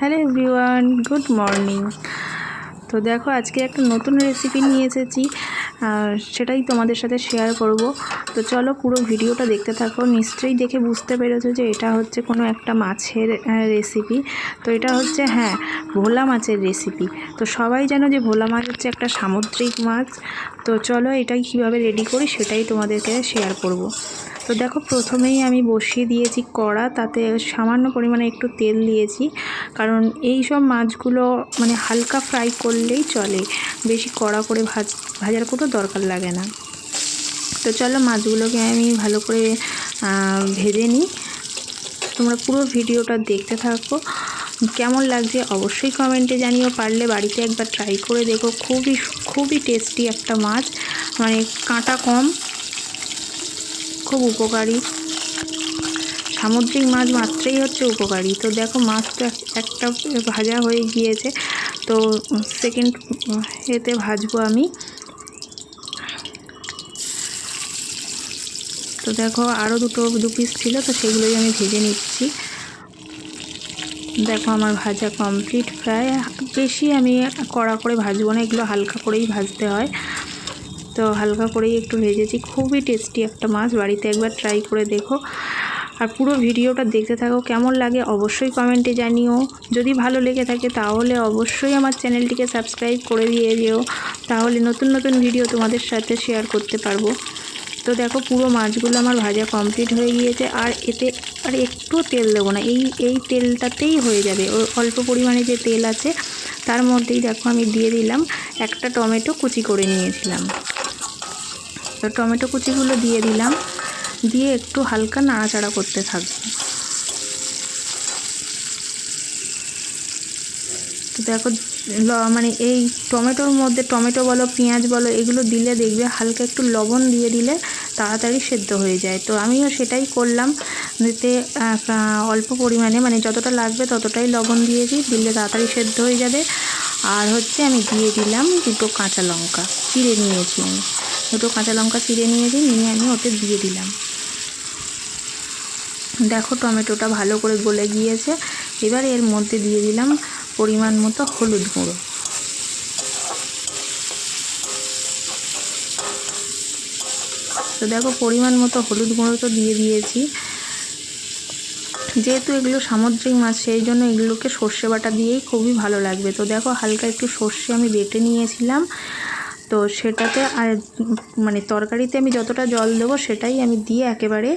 Hello everyone, good morning. তো দেখো আজকে একটা নতুন রেসিপি নিয়ে এসেছি, সেটাই তোমাদের সাথে শেয়ার করব। তো চলো পুরো ভিডিওটা দেখতে থাকো। নিশ্চয়ই দেখে বুঝতে পেরেছো যে এটা হচ্ছে কোনো একটা মাছের রেসিপি। তো এটা হচ্ছে ভোলা মাছের রেসিপি। তো সবাই জানো যে ভোলা মাছ হচ্ছে একটা সামুদ্রিক মাছ। তো চলো এটাই কীভাবে রেডি করি সেটাই তোমাদেরকে শেয়ার করব। তো দেখো প্রথমেই আমি বসিয়ে দিয়েছি কড়া, তাতে সামান্য পরিমাণে একটু তেল দিয়েছি, কারণ এই সব মাছগুলো মানে হালকা ফ্রাই করলেই চলে, বেশি কড়া করে ভাজার কোনো দরকার লাগে না। তো চলো মাছগুলোকে আমি ভালো করে ভেজে নিই। তোমরা পুরো ভিডিওটা দেখতে থাকো, কেমন লাগছে অবশ্যই কমেন্টে জানিও। পারলে বাড়িতে একবার ট্রাই করে দেখো, খুবই টেস্টি একটা মাছ, মানে কাঁটা কম, খুব উপকারী। সামুদ্রিক মাছ মাত্রই হচ্ছে উপকারী। তো দেখো মাছ তো একটা ভাজা হয়ে গিয়েছে, তো সেকেন্ড এতে ভাজবো আমি। তো দেখো আরও দু পিস ছিল, তো সেগুলোই আমি ভেজে নিচ্ছি। দেখো আমার ভাজা কমপ্লিট প্রায়। বেশি আমি কড়া করে ভাজবো না, এগুলো হালকা করেই ভাজতে হয়। তো হালকা করেই একটু ভেজেছি। খুবই টেস্টি একটা মাছ, বাড়িতে একবার ট্রাই করে দেখো। আর পুরো ভিডিওটা দেখতে থাকো, কেমন লাগে অবশ্যই কমেন্টে জানিও। যদি ভালো লেগে থাকে তাহলে অবশ্যই আমার চ্যানেলটিকে সাবস্ক্রাইব করে দিয়ে যেও, তাহলে নতুন নতুন ভিডিও তোমাদের সাথে শেয়ার করতে পারবো। তো দেখো পুরো মাছগুলো আমার ভাজা কমপ্লিট হয়ে গিয়েছে, আর এতে আর একটু তেল দেবো না, এই তেলটাতেই হয়ে যাবে। অল্প পরিমাণে যে তেল আছে তার মধ্যেই দেখো আমি দিয়ে দিলাম একটা টমেটো কুচি করে নিয়েছিলাম। তো টমেটো কুচিগুলো দিয়ে দিলাম, দিয়ে একটু হালকা নাড়াচাড়া করতে থাকবো। তো দেখো মানে এই টমেটোর মধ্যে টমেটো বলো পেঁয়াজ বলো এগুলো দিলে দেখবে হালকা একটু লবণ দিয়ে দিলে তাড়াতাড়ি সেদ্ধ হয়ে যায়। তো আমিও সেটাই করলাম, এতে অল্প পরিমাণে মানে যতটা লাগবে ততটাই লবণ দিয়েছি, দিলে তাড়াতাড়ি সেদ্ধ হয়ে যাবে। আর হচ্ছে আমি দিয়ে দিলাম দুটো কাঁচা লঙ্কা চিড়ে নিয়েছি, আমি দুটো কাঁচা লঙ্কা চিড়ে নিয়ে আমি ওতে দিয়ে দিলাম। দেখো টমেটোটা ভালো করে গলে গিয়েছে। এবার এর মধ্যে দিয়ে দিলাম পরিমাণ মতো হলুদ গুঁড়ো। তো দেখো পরিমাণ মতো হলুদ গুঁড়ো তো দিয়ে দিয়েছি। যেহেতু এগুলো সামুদ্রিক মাছ সেই জন্য এগুলোকে সর্ষে বাটা দিয়েই খুবই ভালো লাগবে। তো দেখো হালকা একটু সর্ষে আমি বেটে নিয়েছিলাম, তো সেটাতে আর মানে তরকারিতে আমি যতটা জল দেবো সেটাই আমি দিয়ে একেবারে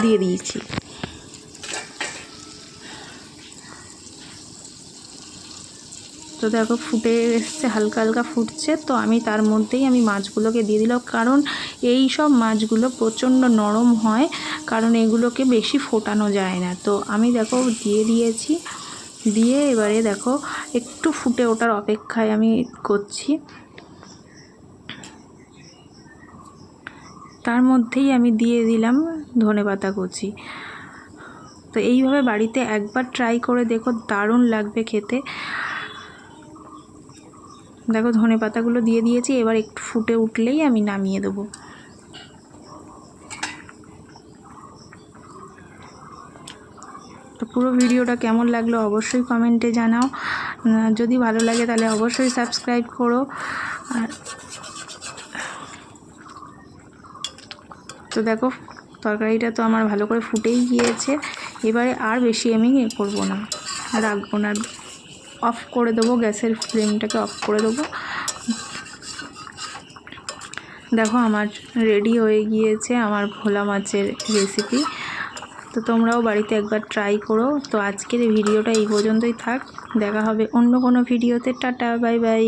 দিয়ে দিয়েছি। তো দেখো ফুটে এসছে, হালকা হালকা ফুটছে। তো আমি তার মধ্যেই আমি মাছগুলোকে দিয়ে দিলাম, কারণ এই সব মাছগুলো প্রচণ্ড নরম হয়, কারণ এগুলোকে বেশি ফোটানো যায় না। তো আমি দেখো দিয়ে দিয়েছি, দিয়ে এবারে দেখো একটু ফুটে ওঠার অপেক্ষায় আমি করছি। তার মধ্যেই আমি দিয়ে দিলাম ধনেপাতা কুচি। তো এইভাবে বাড়িতে একবার ট্রাই করে দেখো, দারুণ লাগবে খেতে। দেখো ধনেপাতাগুলো দিয়ে দিয়েছি, এবার একটু ফুটে উঠলেই আমি নামিয়ে দেবো। তো পুরো ভিডিওটা কেমন লাগলো অবশ্যই কমেন্টে জানাও। যদি ভালো লাগে তাহলে অবশ্যই সাবস্ক্রাইব করো। তো দেখো তরকারিটা তো আমার ভালো করে ফুটেই গিয়েছে। এবারে আর বেশি আমি করবো না, রাখবো না, অফ করে দেবো, গ্যাসের ফ্লেমটাকে অফ করে দেবো। দেখো আমার রেডি হয়ে গিয়েছে আমার ভোলা মাছের রেসিপি। তো তোমরাও বাড়িতে একবার ট্রাই করো। তো আজকের ভিডিওটা এই পর্যন্তই থাক, দেখা হবে অন্য কোনো ভিডিওতে। Tata, bye bye.